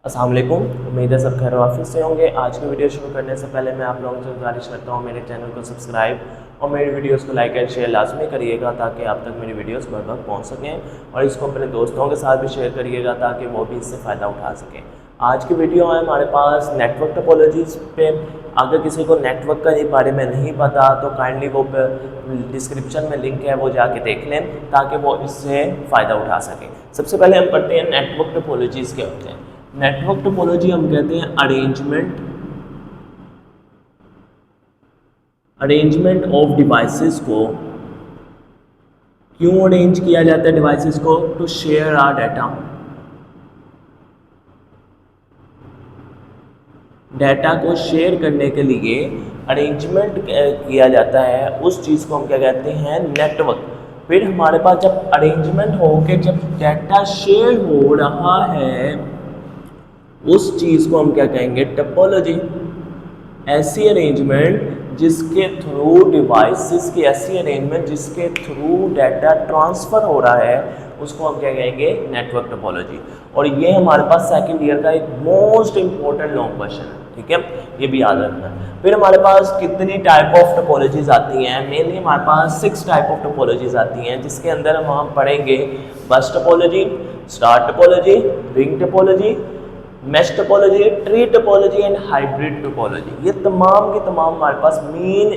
अस्सलाम वालेकुम। उम्मीद है सब खैर वाफियत से होंगे। आज की वीडियो शुरू करने से पहले मैं आप लोगों से गुजारिश करता हूँ मेरे चैनल को सब्सक्राइब और मेरी वीडियोस को लाइक एंड शेयर लाजमी करिएगा ताकि आप तक मेरी वीडियोस बर वक्त पहुँच सकें और इसको अपने दोस्तों के साथ भी शेयर करिएगा ताकि वो भी इससे फ़ायदा उठा सकें। आज की वीडियो है हमारे पास नेटवर्क टोपोलॉजीज़ पे। अगर किसी को नेटवर्क के बारे में नहीं पता तो काइंडली वो डिस्क्रिप्शन में लिंक है वो जाके देख लें ताकि वो इससे फ़ायदा उठा सकें। सबसे पहले हम पढ़ते हैं नेटवर्क टोपोलॉजीज़ क्या होते हैं। नेटवर्क टोपोलॉजी हम कहते हैं अरेंजमेंट ऑफ डिवाइसेस को। क्यों अरेंज किया जाता है डिवाइसेस को? टू शेयर आवर डाटा को शेयर करने के लिए अरेंजमेंट किया जाता है। उस चीज़ को हम क्या कहते हैं? नेटवर्क। फिर हमारे पास जब अरेंजमेंट हो के जब डाटा शेयर हो रहा है उस चीज़ को हम क्या कहेंगे? टोपोलॉजी। ऐसी अरेंजमेंट जिसके थ्रू डिवाइसेस की ऐसी अरेंजमेंट जिसके थ्रू डाटा ट्रांसफ़र हो रहा है उसको हम क्या कहेंगे? Network topology. और ये हमारे पास सेकंड ईयर का एक मोस्ट इंपॉर्टेंट लॉन्ग क्वेश्चन है, ठीक है, ये भी याद रखना है। फिर हमारे पास कितनी टाइप ऑफ टोपोलॉजीज आती हैं? मेनली हमारे पास 6 टाइप ऑफ टोपोलॉजीज आती हैं जिसके अंदर हम वहाँ पढ़ेंगे बस topology, star topology, ring topology, mesh topology, tree topology and hybrid topology. ये तमाम की तमाम हमारे पास मेन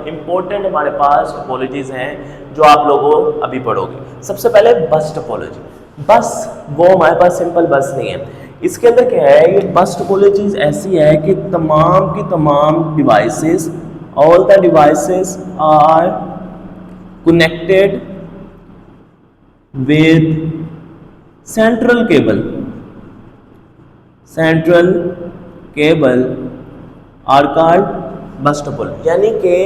इंपॉर्टेंट हमारे पास टोपोलॉजीज हैं जो आप लोगों अभी पढ़ोगे। सबसे पहले बस टोपोलॉजी। बस वो हमारे पास सिंपल बस नहीं है। इसके अंदर क्या है? ये बस टोपोलॉजीज ऐसी है कि तमाम की तमाम devices, all the devices are connected with central cable are called bus topology. यानी कि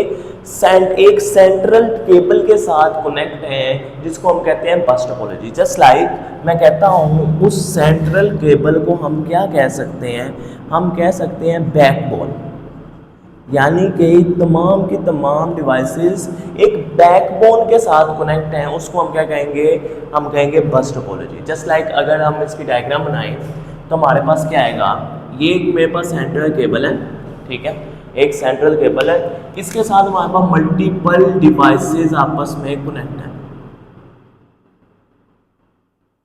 एक सेंट्रल केबल के साथ कनेक्ट है जिसको हम कहते हैं बस टोपोलॉजी। जस्ट लाइक मैं कहता हूँ उस सेंट्रल केबल को हम क्या कह सकते हैं? हम कह सकते हैं बैकबोन। यानी कि तमाम की तमाम डिवाइसेस एक बैकबोन के साथ कनेक्ट हैं, उसको हम क्या कहेंगे? हम कहेंगे बस टोपोलॉजी। जस्ट लाइक अगर हम इसकी डायग्राम बनाएं तो हमारे पास क्या आएगा? ये एक मेरे पास सेंट्रल केबल है, ठीक है, एक सेंट्रल केबल है, इसके साथ हमारे पास मल्टीपल डिवाइसेस आपस में कनेक्ट है।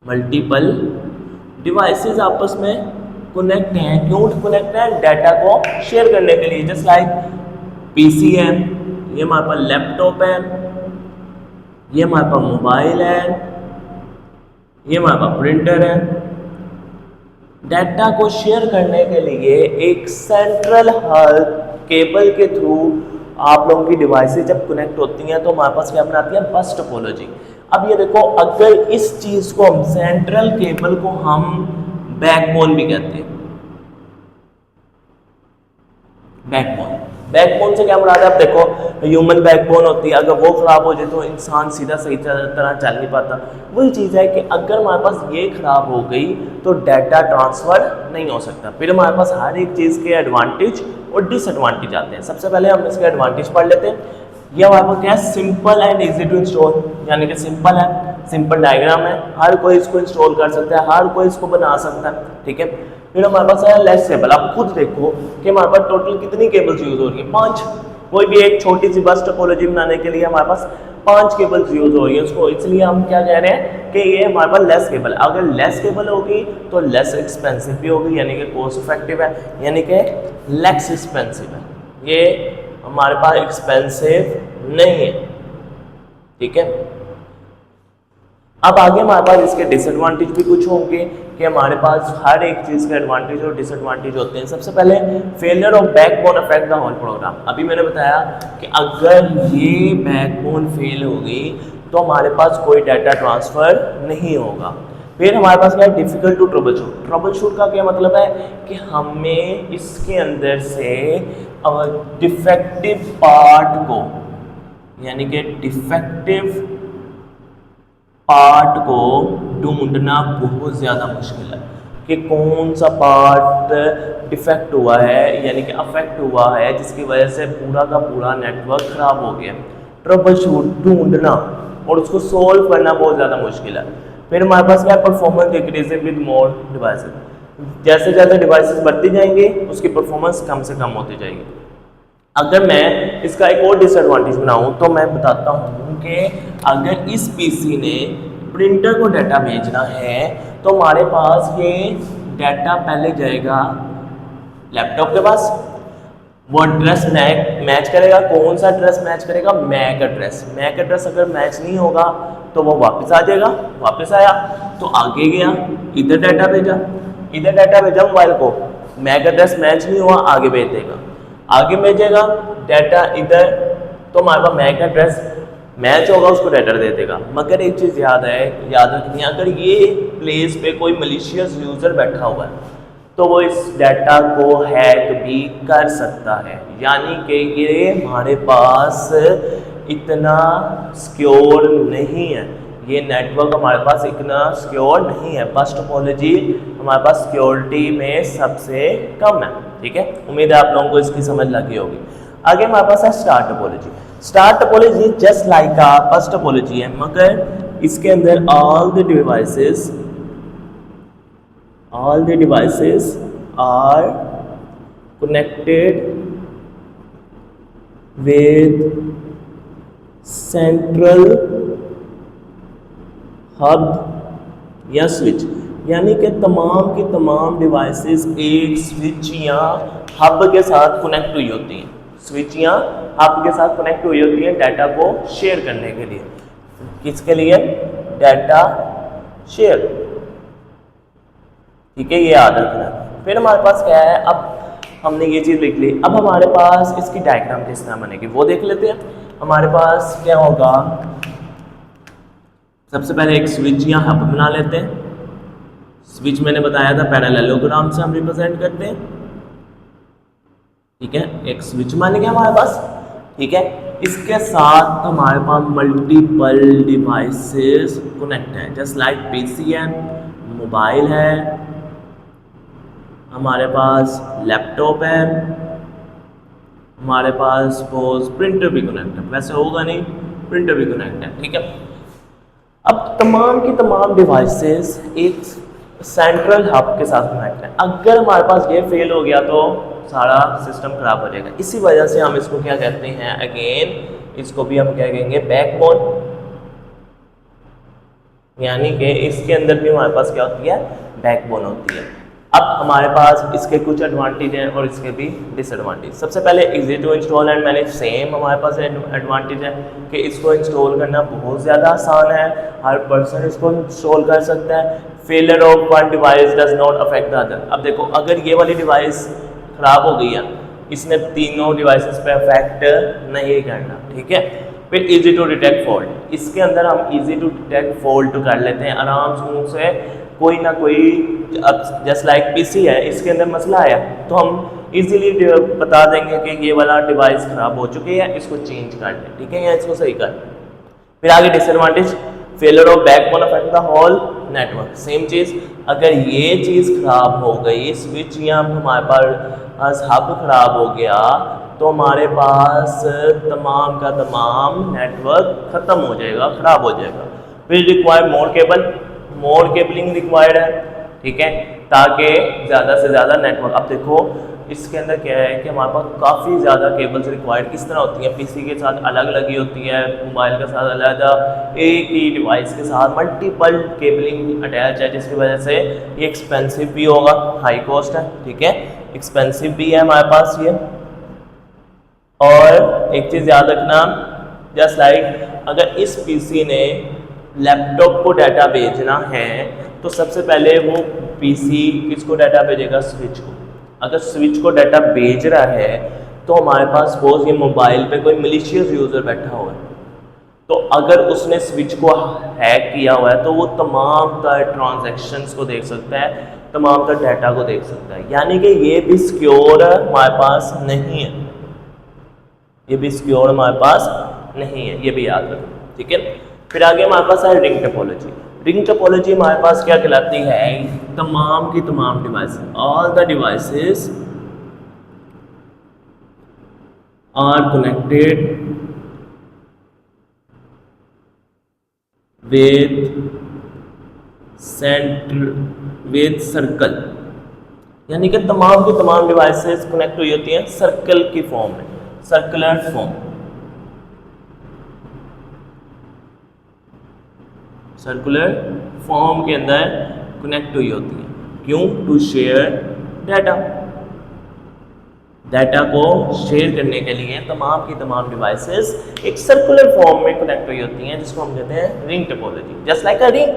मल्टीपल डिवाइसेस आपस में कनेक्ट हैं। क्यों कनेक्ट है? डाटा को शेयर करने के लिए। जस्ट लाइक पीसी है, ये हमारे पास लैपटॉप है, ये हमारे पास मोबाइल है, ये हमारे पास प्रिंटर है। डाटा को शेयर करने के लिए एक सेंट्रल केबल के थ्रू आप लोगों की डिवाइसेस जब कनेक्ट होती हैं तो हमारे पास क्या बनाती है? बस टोपोलॉजी। अब ये देखो, अगर इस चीज को हम सेंट्रल केबल को हम बैकबोन भी कहते हैं। बैकबोन से क्या मुराद है? अब देखो, ह्यूमन बैकबोन होती है, अगर वो खराब हो जाए तो इंसान सीधा सही तरह चल नहीं पाता। वही चीज़ है कि अगर हमारे पास ये खराब हो गई तो डाटा ट्रांसफ़र नहीं हो सकता। फिर हमारे पास हर एक चीज़ के एडवांटेज और डिसएडवांटेज आते हैं। सबसे पहले हम इसके एडवांटेज पढ़ लेते हैं। ये हमारे पास क्या है? Simple and easy to install. यानी कि सिंपल है, सिंपल डायग्राम है, हर कोई इसको इंस्टॉल कर सकता है, हर कोई इसको बना सकता है, ठीक है। फिर हमारे पास है लेस केबल। आप खुद देखो कि हमारे पास टोटल कितनी केबल्स यूज हो रही है? 5। कोई भी एक छोटी सी बस टोपोलॉजी बनाने के लिए हमारे पास 5 केबल्स यूज हो रही है उसको, इसलिए हम क्या कह रहे हैं कि ये हमारे पास लेस केबल। अगर लेस केबल होगी तो लेस एक्सपेंसिव भी होगी, यानी कि कॉस्ट इफेक्टिव है, यानी कि लेस एक्सपेंसिव है। ये हमारे पास एक्सपेंसिव नहीं है, ठीक है। अब आगे हमारे पास इसके डिसएडवांटेज भी कुछ होंगे कि हमारे पास हर एक चीज़ के एडवांटेज और डिसएडवांटेज होते हैं। सबसे पहले failure of backbone affect the whole program. अभी मैंने बताया कि अगर ये बैकबोन फेल होगी तो हमारे पास कोई डाटा ट्रांसफ़र नहीं होगा। फिर हमारे पास क्या है? Difficult to troubleshoot. Troubleshoot का क्या मतलब है कि हमें इसके अंदर से डिफेक्टिव पार्ट को, यानी कि डिफेक्टिव पार्ट को ढूंढना बहुत ज़्यादा मुश्किल है कि कौन सा पार्ट डिफेक्ट हुआ है, यानी कि अफेक्ट हुआ है, जिसकी वजह से पूरा का पूरा नेटवर्क ख़राब हो गया। ट्रबल शूट ढूंढना और उसको सोल्व करना बहुत ज़्यादा मुश्किल है। फिर हमारे पास क्या है? Performance decreasing with more devices. जैसे जैसे डिवाइसेस बढ़ती जाएंगी उसकी परफॉर्मेंस कम से कम होती जाएगी। अगर मैं इसका एक और डिसएडवांटेज बनाऊं तो मैं बताता हूं कि अगर इस पीसी ने प्रिंटर को डाटा भेजना है तो हमारे पास ये डाटा पहले जाएगा लैपटॉप के पास, वो एड्रेस मैच करेगा। कौन सा एड्रेस मैच करेगा? MAC address. मैक एड्रेस अगर मैच नहीं होगा तो वो वापस आ जाएगा। वापस आया तो आगे गया, इधर डाटा भेजा, इधर डाटा भेजा मोबाइल को, मैक एड्रेस मैच नहीं हुआ, आगे भेज देगा, आगे भेजेगा डाटा इधर, तो हमारे पास मैक एड्रेस मैच होगा, उसको डाटा दे देगा। मगर एक चीज़ याद रखनी है, अगर ये प्लेस पे कोई मलिशियस यूज़र बैठा हुआ है तो वो इस डाटा को हैक भी कर सकता है। यानी कि ये हमारे पास इतना सिक्योर नहीं है, ये नेटवर्क हमारे पास इतना सिक्योर नहीं है। बस टोपोलॉजी हमारे पास सिक्योरिटी में सबसे कम है। ठीक है, उम्मीद है आप लोगों को इसकी समझ लगी होगी। आगे हमारे पास है star topology. Star topology just like a bus topology है, मगर इसके अंदर all the devices are connected with central hub या स्विच। यानी कि तमाम की तमाम डिवाइसेस एक स्विच या हब के साथ कनेक्ट हुई होती हैं। स्विच या हब के साथ कनेक्ट हुई होती हैं डाटा को शेयर करने के लिए। किसके लिए? Data share. ठीक है, ये याद रखना। फिर हमारे पास क्या है, अब हमने ये चीज़ लिख ली, अब हमारे पास इसकी डायग्राम किस तरह बनेगी वो देख लेते हैं। हमारे पास क्या होगा, सबसे पहले एक स्विच या हब बना लेते हैं। स्विच मैंने बताया था पैरेललोग्राम से हम रिप्रेजेंट करते हैं। ठीक है, एक स्विच बन गया हमारे पास। ठीक है, इसके साथ हमारे पास मल्टीपल डिवाइसेस कनेक्ट है, जस्ट लाइक पीसी है, मोबाइल है, हमारे पास लैपटॉप है, हमारे पास सपोज प्रिंटर भी कनेक्ट है। वैसे होगा नहीं, प्रिंटर भी कनेक्ट है। ठीक है, अब तमाम की तमाम डिवाइसेस एक सेंट्रल हब के साथ कनेक्ट है। अगर हमारे पास ये फेल हो गया तो सारा सिस्टम खराब हो जाएगा। इसी वजह से हम इसको क्या कहते हैं, अगेन इसको भी हम क्या कहेंगे, बैकबोन। यानी कि इसके अंदर भी हमारे पास क्या होती है, बैकबोन होती है। अब हमारे पास इसके कुछ एडवांटेज हैं और इसके भी डिसएडवांटेज। सबसे पहले easy to install and manage. Same हमारे पास एडवांटेज है कि इसको इंस्टॉल करना बहुत ज़्यादा आसान है, हर पर्सन इसको इंस्टॉल कर सकता है। Failure of one device does not affect the other. अब देखो, अगर ये वाली डिवाइस ख़राब हो गई है, इसने तीनों डिवाइसेस पे अफेक्ट नहीं करना। ठीक है, फिर इजी टू डिटेक्ट फॉल्ट। इसके अंदर हम इजी टू डिटेक्ट फॉल्ट कर लेते हैं आराम से। कोई ना कोई, अब जस्ट लाइक पीसी है, इसके अंदर मसला आया तो हम इजीली बता देंगे कि ये वाला डिवाइस ख़राब हो चुकी है, इसको चेंज कर लें। ठीक है, या इसको सही कर। फिर आगे disadvantage, failure of backbone affect the whole network. Same चीज़, अगर ये चीज़ ख़राब हो गई, स्विच या हमारे पास हब ख़राब हो गया तो हमारे पास तमाम का तमाम नेटवर्क ख़त्म हो जाएगा, ख़राब हो जाएगा। फिर रिक्वायर मोर केबलिंग रिक्वायर्ड है। ठीक है, ताकि ज़्यादा से ज़्यादा नेटवर्क। अब देखो इसके अंदर क्या है कि हमारे पास काफ़ी ज़्यादा केबल्स रिक्वायर्ड किस तरह होती हैं, पीसी के साथ अलग लगी होती है, मोबाइल के साथ अलग, एक ही डिवाइस के साथ मल्टीपल केबलिंग अटैच है, जिसकी वजह से ये एक्सपेंसिव भी होगा, हाई कॉस्ट है। ठीक है, एक्सपेंसिव भी है हमारे पास ये। और एक चीज़ याद रखना, जस्ट लाइक अगर इस पीसी ने लैपटॉप को डाटा भेजना है तो सबसे पहले वो पीसी किसको डाटा भेजेगा, स्विच को। अगर स्विच को डाटा भेज रहा है तो हमारे पास सपोज ये मोबाइल पे कोई मलिशियस यूज़र बैठा हुआ है, तो अगर उसने स्विच को हैक किया हुआ है तो वो तमाम ट्रांजैक्शंस को देख सकता है, तमाम का डाटा को देख सकता है। यानी कि ये भी सिक्योर हमारे पास नहीं है, ये भी सिक्योर हमारे पास नहीं है, ये भी याद रखना। ठीक है, फिर आगे हमारे पास है रिंग टोपोलॉजी। रिंग टोपोलॉजी हमारे पास क्या कहलाती है, तमाम की तमाम device, all the devices are connected with circle. यानी कि तमाम की तमाम डिवाइसेस कनेक्ट हुई होती हैं सर्कल की फॉर्म में, सर्कुलर फॉर्म, सर्कुलर फॉर्म के अंदर कनेक्ट हुई होती है। क्यों? टू शेयर डाटा, डाटा को शेयर करने के लिए तमाम की तमाम डिवाइसेस एक सर्कुलर फॉर्म में कनेक्ट हुई होती हैं, जिसको हम कहते हैं ring topology. Just like a ring,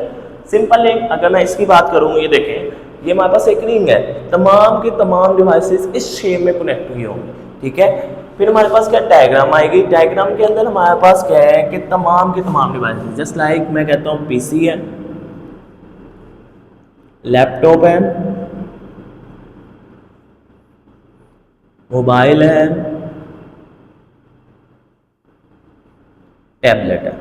simple ring. अगर मैं इसकी बात करूँ, ये देखें, ये हमारे पास एक रिंग है, तमाम की तमाम डिवाइसेस इस शेप में कनेक्ट हुई होंगी, ठीक है। फिर हमारे पास क्या डायग्राम आएगी, डायग्राम के अंदर हमारे पास क्या है कि तमाम की तमाम डिवाइसेस, जस्ट लाइक मैं कहता हूँ पीसी है, लैपटॉप है, मोबाइल है, टैबलेट है,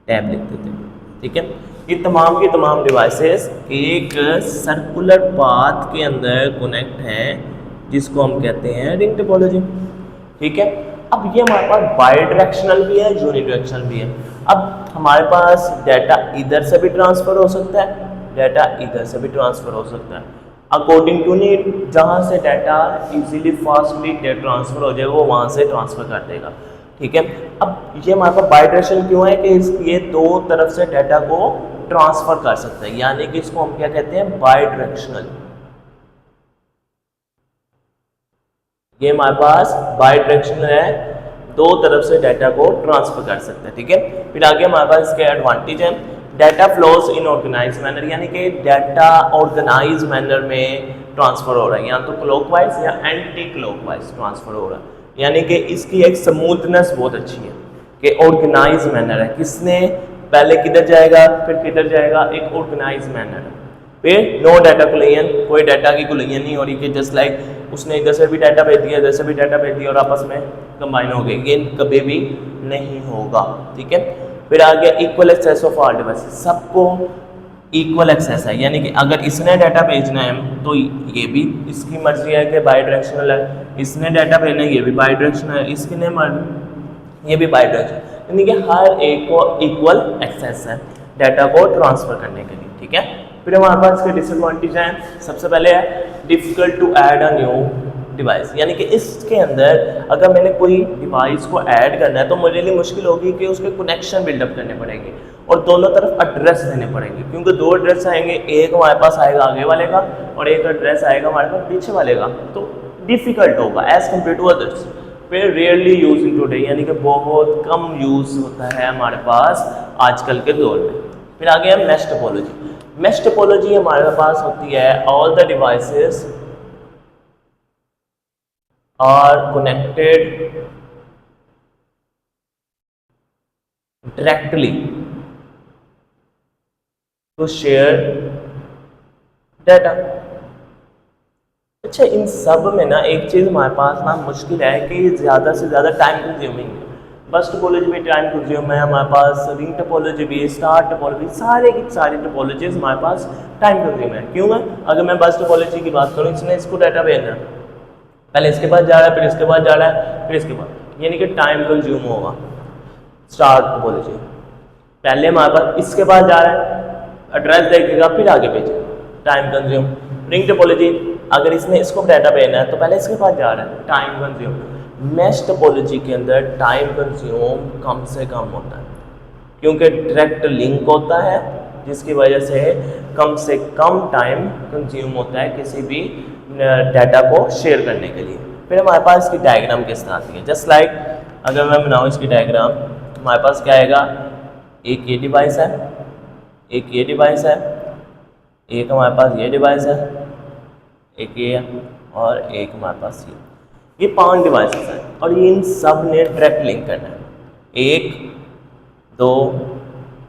टैब लिख देते हैं, ठीक है। ये तमाम की तमाम डिवाइसेस एक सर्कुलर पाथ के अंदर कनेक्ट हैं, जिसको हम कहते हैं रिंग टोपोलॉजी, ठीक है। अब ये हमारे पास बाई डायरेक्शनल भी है, यूनिडायरेक्शनल भी है। अब हमारे पास डाटा इधर से भी ट्रांसफ़र हो सकता है, डाटा इधर से भी ट्रांसफ़र हो सकता है, अकॉर्डिंग टू नीड। जहाँ से डाटा इजीली फास्टली ट्रांसफ़र हो जाए वो वहाँ से ट्रांसफ़र कर देगा, ठीक है। अब ये हमारे पास बाई डायरेक्शनल क्यों है कि ये दो तरफ से डाटा को ट्रांसफ़र कर सकते हैं, यानी कि इसको हम क्या कहते हैं, बाई डायरेक्शनल। ये हमारे पास बाई डायरेक्शनल है, दो तरफ से डाटा को ट्रांसफ़र कर सकते हैं, ठीक है। फिर आगे हमारे पास इसके एडवांटेज है, data flows in organise manner, यानी कि डाटा ऑर्गेनाइज मैनर में ट्रांसफ़र हो रहा है, या तो क्लॉकवाइज या एंटी क्लॉकवाइज ट्रांसफ़र हो रहा है, यानी कि इसकी एक स्मूथनेस बहुत अच्छी है कि ऑर्गेनाइज मैनर है, किसने पहले किधर जाएगा फिर किधर जाएगा, एक ऑर्गेनाइज मैनर है। फिर नो डाटा कोलिजन, कोई डाटा की कोलिजन नहीं हो रही कि जस्ट लाइक उसने इधर से भी डाटा भेज दिया, इधर से भी डाटा भेज दिया और आपस में कंबाइन हो गए, ये कभी भी नहीं होगा, ठीक है। फिर आ गया equal access of all devices, सबको इक्वल एक्सेस है, यानी कि अगर इसने डाटा भेजना है तो ये भी इसकी मर्जी है कि बाई डायरेक्शनल है, इसने डाटा भेजना है ये भी बाई डायरेक्शनल है, इसकी नहीं मर्जी ये भी बाई डायरेक्शनल, यानी कि हर एक को इक्वल एक्सेस है डाटा को ट्रांसफ़र करने के लिए, ठीक है। फिर हमारे पास इसके डिसएडवांटेज हैं, सबसे पहले है difficult to add a new device, यानी कि इसके अंदर अगर मैंने कोई डिवाइस को ऐड करना है तो मेरे लिए मुश्किल होगी कि उसके कनेक्शन बिल्डअप करने पड़ेंगे और दोनों तरफ एड्रेस देने पड़ेंगे, क्योंकि दो एड्रेस आएंगे, एक हमारे पास आएगा आगे वाले का और एक एड्रेस आएगा हमारे पास पीछे वाले का, तो डिफ़िकल्ट होगा एज़ कम्पेयर टू अदर्स। फिर रेयरली यूज इन टूडे, यानी कि बहुत कम यूज़ होता है हमारे पास आजकल के दौर में। फिर आ गया मैश टोपोलॉजी, मैश टोपोलॉजी हमारे पास होती है all the devices are connected directly to share data। अच्छा, इन सब में ना एक चीज़ हमारे पास ना मुश्किल है कि ज़्यादा से ज़्यादा टाइम कंज्यूमिंग है। बस टोपोलॉजी भी टाइम कंज्यूम है, हमारे पास रिंग टोपोलॉजी भी, स्टार टोपोलॉजी, सारे की सारी टोपोलॉजीज हमारे पास टाइम कंज्यूम है। क्यों है? अगर मैं बस टोपोलॉजी की बात करूँ, इसने इसको डाटा भेजना है, पहले इसके पास जा रहा है, फिर इसके पास जा रहा है, फिर इसके पास, यानी कि टाइम कंज्यूम होगा। स्टार टोपोलॉजी पहले हमारे पास इसके पास जा रहा है, एड्रेस देखेगा फिर आगे भेजेगा, टाइम कंज्यूम। रिंग टोपोलॉजी अगर इसने इसको डाटा भेजना है तो पहले इसके पास जा रहा है, टाइम कंज्यूम। मैश टोपोलॉजी के अंदर टाइम कंज्यूम कम से कम होता है, क्योंकि डायरेक्ट लिंक होता है, जिसकी वजह से कम टाइम कंज्यूम होता है किसी भी डाटा को शेयर करने के लिए। फिर हमारे पास इसकी डायग्राम किस तरह आती है, जस्ट लाइक अगर मैं बनाऊँ इसकी डायग्राम, हमारे पास क्या आएगा, एक ये डिवाइस है, एक ये डिवाइस है, एक हमारे पास ये डिवाइस है, एक ये और एक हमारे पास ये 5 डिवाइसेस हैं और ये इन सब ने डायरेक्ट लिंक करना है, 1 2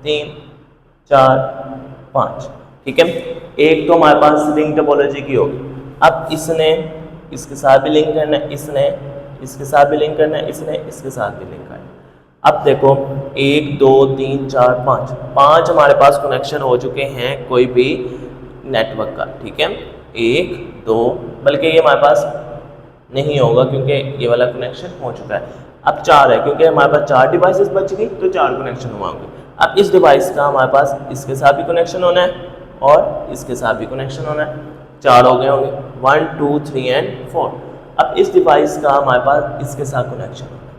3 4 5, ठीक है। एक तो हमारे पास रिंग टोपोलॉजी की होगी, अब इसने इसके साथ भी लिंक करना है, इसने इसके साथ भी लिंक करना है, इसने इसके साथ भी लिंक करना है। अब देखो 1 2 3 4 5 हमारे पास कनेक्शन हो चुके हैं कोई भी नेटवर्क का, ठीक है। 1 2, बल्कि ये हमारे पास नहीं होगा क्योंकि ये वाला कनेक्शन हो चुका है। अब 4 है, क्योंकि हमारे पास 4 डिवाइसेस बच गई तो 4 कनेक्शन होंगे। अब इस डिवाइस का हमारे पास इसके साथ भी कनेक्शन होना है और इसके साथ भी कनेक्शन होना है, 4 हो गए होंगे, 1 2 3 एंड 4। अब इस डिवाइस का हमारे पास इसके साथ कनेक्शन होगा,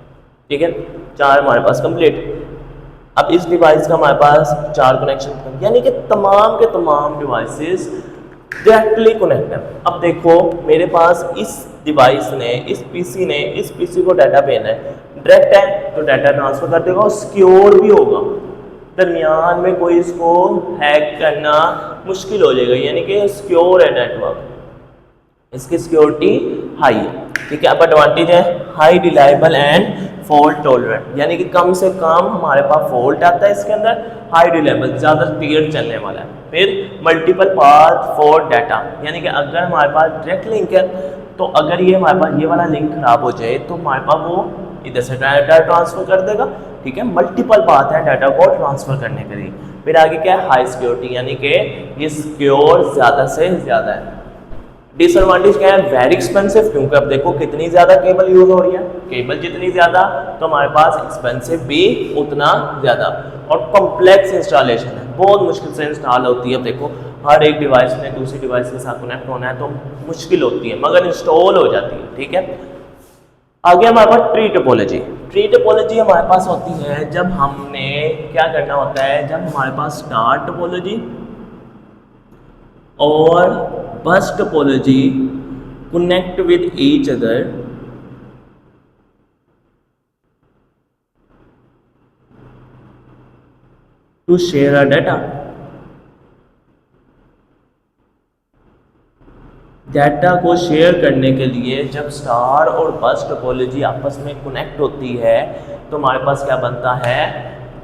ठीक है, 4 हमारे पास कंप्लीट। अब इस डिवाइस का हमारे पास 4 कनेक्शन, यानी कि तमाम के तमाम डिवाइसेस डायरेक्टली कनेक्ट है। अब देखो मेरे पास इस डिवाइस ने, इस पीसी को डाटा भेजना है, डायरेक्ट है तो डाटा ट्रांसफर कर देगा और सिक्योर भी होगा, दरमियान में कोई इसको हैक करना मुश्किल हो जाएगा, यानी कि सिक्योर है नेटवर्क, इसकी सिक्योरिटी हाई है, ठीक है। अब एडवांटेज है high reliable and fault tolerant, यानी कि कम से कम हमारे पास फॉल्ट आता है इसके अंदर, हाई रिलायबल, ज़्यादा देर चलने वाला है। फिर मल्टीपल पाथ फॉर डाटा, यानी कि अगर हमारे पास डायरेक्ट लिंक है तो अगर ये हमारे पास ये वाला लिंक खराब हो जाए तो हमारे पास वो इधर से डाटा ट्रांसफ़र कर देगा, ठीक है। मल्टीपल पाथ है डाटा को ट्रांसफ़र करने के लिए। फिर आगे क्या है, हाई सिक्योरिटी, यानी कि ये सिक्योर ज़्यादा से ज़्यादा है। डिसएडवांटेज क्या है, वेरी एक्सपेंसिव, क्योंकि अब देखो कितनी ज़्यादा केबल यूज़ हो रही है, केबल जितनी ज़्यादा तो हमारे पास एक्सपेंसिव भी उतना ज़्यादा, और कॉम्प्लेक्स इंस्टॉलेशन है, बहुत मुश्किल से इंस्टॉल होती है। अब देखो हर एक डिवाइस में दूसरी डिवाइस के साथ कनेक्ट होना है तो मुश्किल होती है, मगर इंस्टॉल हो जाती है, ठीक है। आगे हमारे पास ट्री टोपोलॉजी। ट्री टोपोलॉजी हमारे पास होती है जब हमने क्या करना होता है, जब हमारे पास स्टार टोपोलॉजी और बस topology connect with each other to share our data. Data को शेयर करने के लिए जब स्टार और बस टोपोलॉजी आपस में कनेक्ट होती है तो हमारे पास क्या बनता है,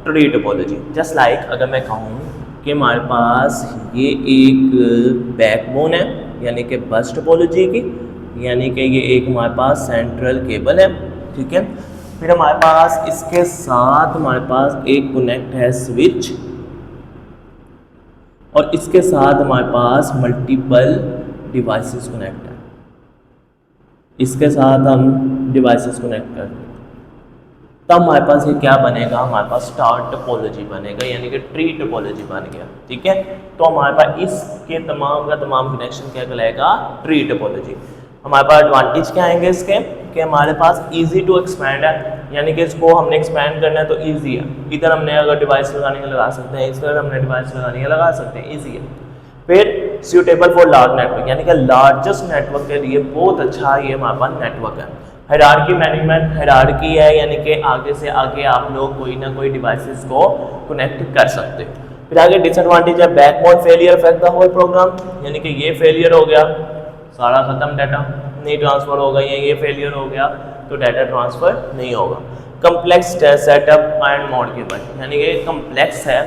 ट्री टोपोलॉजी। जस्ट लाइक अगर मैं कहूँ कि हमारे पास ये एक बैकबोन है, यानी कि बस टोपोलॉजी की, यानी कि ये एक हमारे पास सेंट्रल केबल है, ठीक है। फिर हमारे पास इसके साथ हमारे पास एक कनेक्ट है स्विच, और इसके साथ हमारे पास मल्टीपल डिवाइसेस कनेक्ट है, इसके साथ हम डिवाइसेस कनेक्ट करते हैं, तब हमारे पास ये क्या बनेगा, हमारे पास स्टार टोपोलॉजी बनेगा, यानी कि ट्री टोपोलॉजी बन गया, ठीक है। तो हमारे पास इसके तमाम का तमाम कनेक्शन क्या कहलाएगा, ट्री टोपोलॉजी। हमारे पास एडवांटेज क्या आएंगे इसके, कि हमारे पास इजी टू एक्सपैंड है, यानी कि इसको हमने एक्सपैंड करना है तो इजी है, इधर हमने अगर डिवाइस लगाने का लगा सकते हैं, इधर हमने डिवाइस लगाने का लगा सकते हैं, इजी है। फिर सूटेबल फॉर लार्ज नेटवर्क, यानी कि लार्जेस्ट नेटवर्क के लिए बहुत अच्छा ये हमारे पास नेटवर्क है। हायरार्की मैनेजमेंट, हायरार्की है यानी कि आगे से आगे आप लोग कोई ना कोई डिवाइसेस को कनेक्ट कर सकते हो। फिर आगे डिसएडवांटेज है backbone failure affect the whole program, यानी कि ये फेलियर हो गया सारा खत्म, डाटा नहीं ट्रांसफ़र होगा, या ये फेलियर हो गया तो डाटा ट्रांसफ़र नहीं होगा। कम्प्लेक्स सेटअप एंड मॉडिफाइड, यानी कि कम्प्लेक्स है,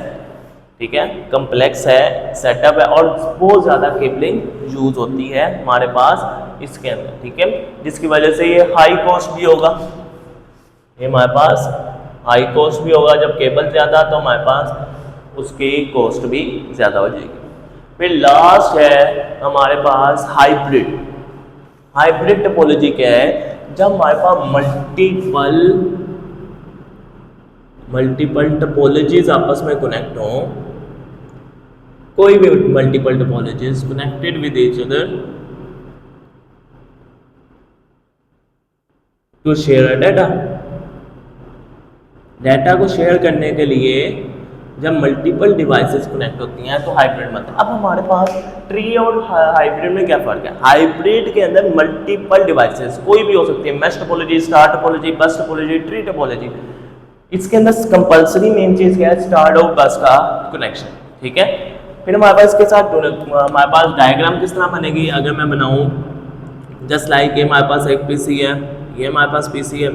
ठीक है, कम्प्लेक्स है, सेटअप है और बहुत ज़्यादा केबलिंग यूज़ होती है हमारे पास इसके अंदर, ठीक है, जिसकी वजह से ये हाई कॉस्ट भी होगा, ये हमारे पास हाई कॉस्ट भी होगा, जब केबल ज़्यादा तो हमारे पास उसकी कॉस्ट भी ज़्यादा हो जाएगी। फिर लास्ट है हमारे पास हाइब्रिड। हाइब्रिड टोपोलॉजी क्या है, जब हमारे पास मल्टीपल टोपोलॉजीज आपस में कनेक्ट हों, कोई भी multiple topologies connected with each other to share data. Data को शेयर करने के लिए जब मल्टीपल डिवाइसेस कनेक्ट होती हैं तो हाइब्रिड बनता है। अब हमारे पास ट्री और हाइब्रिड में क्या फ़र्क है, हाइब्रिड के अंदर मल्टीपल डिवाइसेस कोई भी हो सकती है, मैश टोपोलॉजी, स्टार टोपोलॉजी, बस टोपोलॉजी, ट्री टोपोलॉजी। इसके अंदर कंपलसरी मेन चीज़ क्या है, स्टार और बस का कनेक्शन, ठीक है। फिर हमारे पास इसके साथ हमारे पास डायग्राम किस तरह बनेगी, अगर मैं बनाऊँ जस्ट लाइक ये हमारे पास एक पीसी है, ये हमारे पास पीसी है,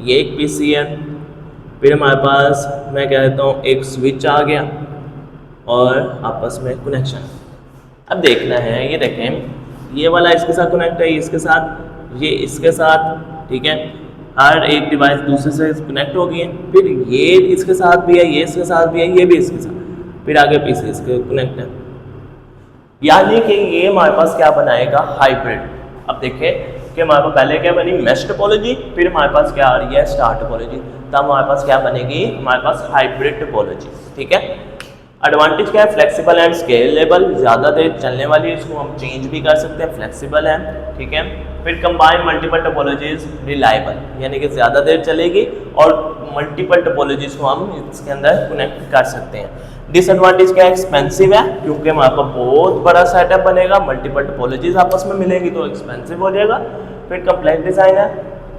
ये एक पीसी है, फिर हमारे पास मैं कह देता हूँ एक स्विच आ गया और आपस में कनेक्शन। अब देखना है, ये देखें ये वाला इसके साथ कनेक्ट है, इसके साथ, ये इसके साथ, ठीक है, हर एक डिवाइस दूसरे से कनेक्ट हो गई है। फिर ये इसके साथ भी है, ये इसके साथ भी है, ये भी इसके साथ, फिर आगे पीछे इसके कनेक्ट है, यानी कि ये हमारे पास क्या बनाएगा, हाइब्रिड। अब देखें कि हमारे पास पहले क्या बनी, मैश टोपोलॉजी, फिर हमारे पास क्या आ रही है, स्टार टोपोलॉजी, तब हमारे पास क्या बनेगी, हमारे पास हाइब्रिड टोपोलॉजी, ठीक है। एडवांटेज क्या है, फ्लेक्सिबल एंड स्केलेबल, ज़्यादा देर चलने वाली है, इसको हम चेंज भी कर सकते हैं, फ्लेक्सिबल है, ठीक है। फिर कंबाइन मल्टीपल टोपोलॉजीज, रिलायबल, यानी कि ज़्यादा देर चलेगी और मल्टीपल टोपोलॉजीज को हम इसके अंदर कनेक्ट कर सकते हैं। डिसएडवांटेज क्या है, एक्सपेंसिव है, क्योंकि हमारे पास बहुत बड़ा सेटअप बनेगा, मल्टीपल टोपोलॉजीज आपस में मिलेंगी तो एक्सपेंसिव हो जाएगा। फिर कम्प्लेक्स डिज़ाइन है,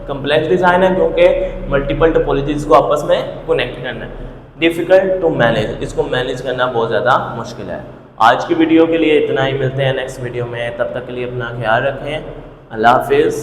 कम्प्लेक्स डिज़ाइन है क्योंकि मल्टीपल टोपोलॉजीज को आपस में कनेक्ट करना है। डिफ़िकल्ट टू मैनेज, इसको मैनेज करना बहुत ज़्यादा मुश्किल है। आज की वीडियो के लिए इतना ही, मिलते हैं नेक्स्ट वीडियो में, तब तक के लिए अपना ख्याल रखें, अल्लाह हाफिज़।